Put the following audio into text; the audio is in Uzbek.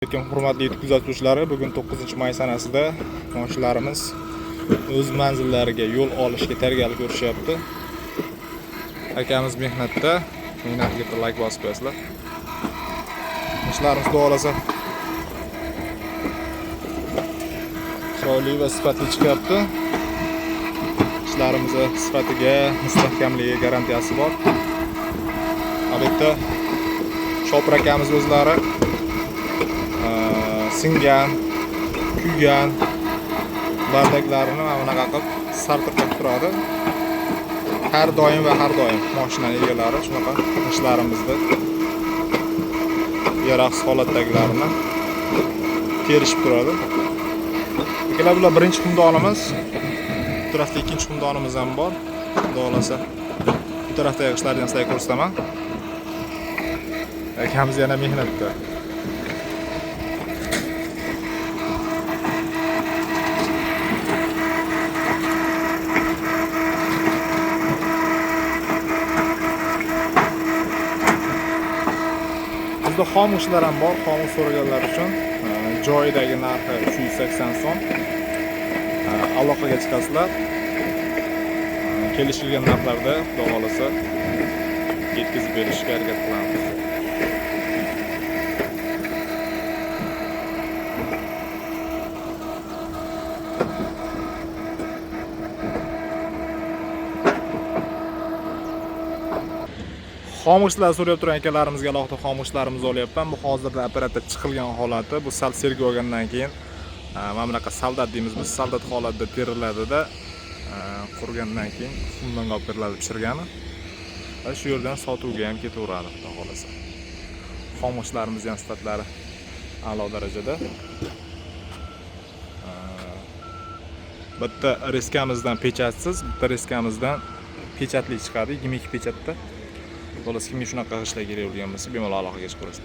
Lekin hurmatli YouTube kuzatuvchilari, bugun 9-may sanasida mashinalarimiz o'z manzillariga yo'l olishga tayyorgarlik ko'rishyapti. Akamiz mehnatda, mehnatiga like bosib qo'yasizlar. Ishlarimiz duolasa chiroyli va sifatli chiqyapti. Ishlarimiz sifatiga, mustahkamligiga garantiyasi bor. Albatta, Shopir akamiz o'zlari singan, kuygan bardaklarini mana bunaqa qilib sartirib turadi. Har doim mashinaning egalari shunaqa ishlarimizni yaroqsiz holatdagilarini terishib turadi. Akalar, bular birinchi xumdonimiz. Bu tarafda ikkinchi xumdonimiz ham bor. Xudo xolasa bu tarafdagi ishlarni ham sizlarga ko'rsataman. Akamiz yana mehnatda. Bizda xomushlar ham bor. Xomush so'raganlar uchun joyidagi narxi 380 so'm. Aloqaga chiqasizlar. Kelishilgan narxlarda xudo xolasa yetkazib berishga harakat qilamiz. Xomushlar so'rab turgan akalarimizga alohida xomushlarimizni olyapman. Bu hozirda operatsiya chiqilgan holati. Bu sal sergi olgandan keyin mana bunaqa soldat deymiz biz. Soldat holatida teriladida qurgandan keyin xumdonga olib beriladi pishirgani. Va shu yerdan sotuvga ham ketaveradi xudo xolasa. Xomushlarimiz ham sifatlari a'lo darajada. Bitta reskamizdan pechatsiz, bitta reskamizdan pechatli chiqadi, 22 pechatda. Xullas, kimga shunaqa ishlar kerak bo'lgan bo'lsa, bemalol aloqaga chiqaverasiz.